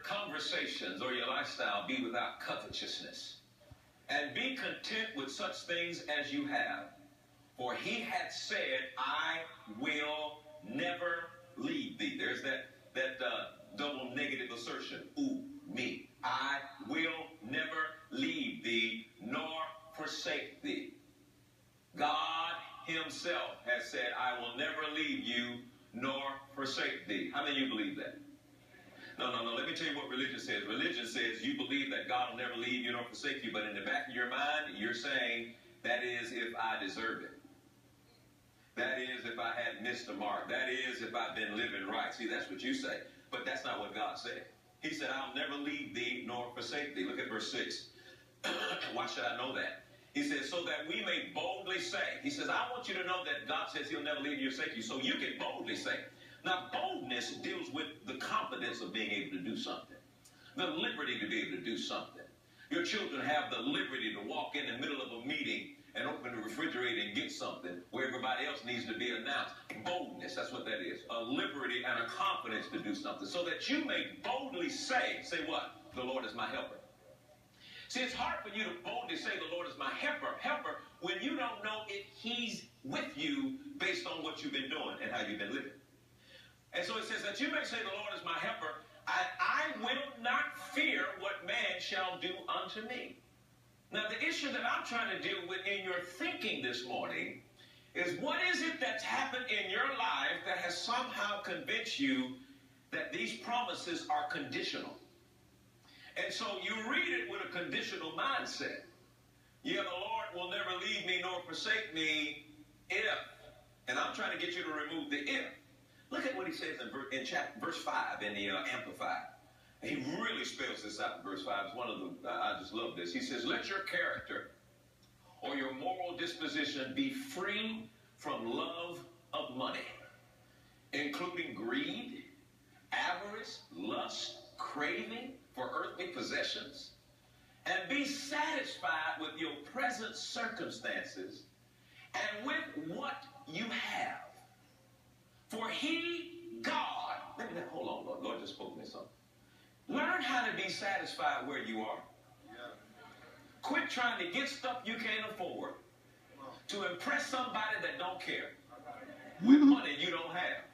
conversations or your lifestyle be without covetousness. And be content with such things as you have. For he had said, I will never leave thee. There's that double negative assertion. Ooh, me. I will never leave thee nor forsake thee. God himself has said, I will never leave you nor forsake thee. How many of you believe that? No. Let me tell you what religion says. Religion says you believe that God will never leave you nor forsake you, but in the back of your mind, you're saying, that is if I deserve it. That is if I had missed the mark. That is if I've been living right. See, that's what you say. But that's not what God said. He said, I'll never leave thee nor forsake thee. Look at verse 6. Why should I know that? He says, so that we may boldly say. He says, I want you to know that God says he'll never leave you or forsake you, so you can boldly say. Now, boldness deals with the confidence of being able to do something. The liberty to be able to do something. Your children have the liberty to walk in the middle of a meeting and open the refrigerator and get something where everybody else needs to be announced. Boldness, that's what that is. A liberty and a confidence to do something. So that you may boldly say what? The Lord is my helper. See, it's hard for you to boldly say the Lord is my helper when you don't know if he's with you based on what you've been doing and how you've been living. And so it says that you may say the Lord is my helper. I will not fear what man shall do unto me. Now, the issue that I'm trying to deal with in your thinking this morning is what is it that's happened in your life that has somehow convinced you that these promises are conditional? And so you read it with a conditional mindset. Yeah, the Lord will never leave me nor forsake me if. And I'm trying to get you to remove the if. Look at what he says in verse 5 in the Amplified. He really spells this out in verse 5. It's one of the, I just love this. He says, let your character or your moral disposition be free from love of money, including greed, avarice, lust, craving for earthly possessions, and be satisfied with your present circumstances and with what you have. For he, God, hold on, Lord just spoke me something. Learn how to be satisfied where you are. Quit trying to get stuff you can't afford to impress somebody that don't care with money you don't have.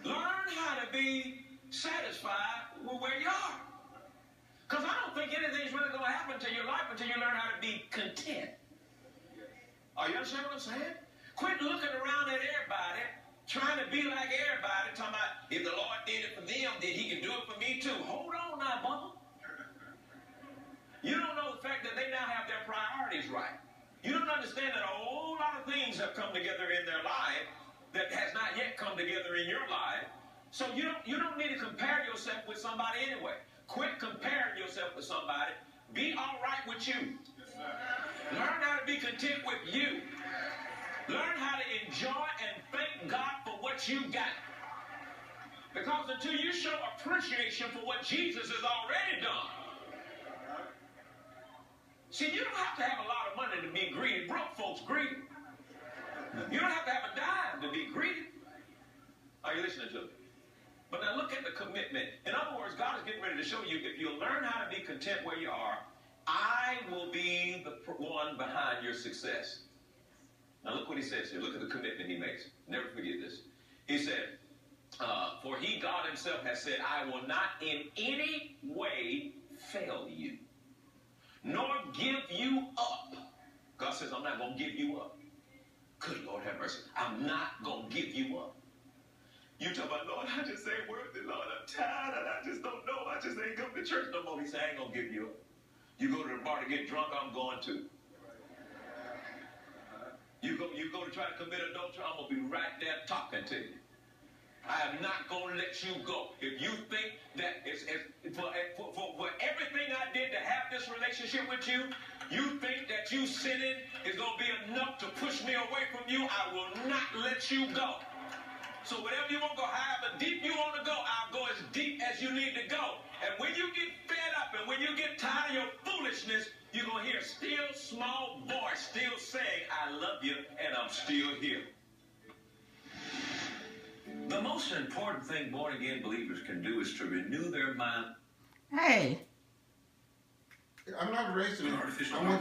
Learn how to be satisfied with where you are. Because I don't think anything's really going to happen to your life until you learn how to be content. Are you understand what I'm saying? Quit looking around at everybody, trying to be like everybody, talking about if the Lord did it for them, then he can do it for me too. Hold on now, Bubba. You don't know the fact that they now have their priorities right. You don't understand that a whole lot of things have come together in their life that has not yet come together in your life. So you don't need to compare yourself with somebody anyway. Quit comparing yourself with somebody. Be all right with you. Learn how to be content with you. Learn how to enjoy and thank God for what you got. Because until you show appreciation for what Jesus has already done. See, you don't have to have a lot of money to be greedy. Broke folks greedy. You don't have to have a dime to be greedy. Are you listening to me? But now look at the commitment. In other words, God is getting ready to show you, if you learn how to be content where you are, I will be the one behind your success. Now look what he says here. Look at the commitment he makes. Never forget this. He said, for he, God himself, has said, I will not in any way fail you, nor give you up. God says, I'm not going to give you up. Good Lord have mercy. I'm not going to give you up. You talk about, Lord, I just ain't worthy, Lord. I'm tired, and I just don't know. I just ain't coming to church no more. He said, I ain't going to give you up. You go to the bar to get drunk, I'm going to. You go to try to commit adultery, I'm going to be right there talking to you. I am not going to let you go. If you think that for everything I did to have this relationship with you, you think that you sinning is going to be enough to push me away from you, I will not let you go. So whatever you want to go, however deep you want to go, I'll go as deep as you need to go. And when you get fed up and when you get tired of your foolishness, you're going to hear a still small voice still saying, I love you and I'm still here. The most important thing born-again believers can do is to renew their mind. Hey. I'm not racist. Artificial I want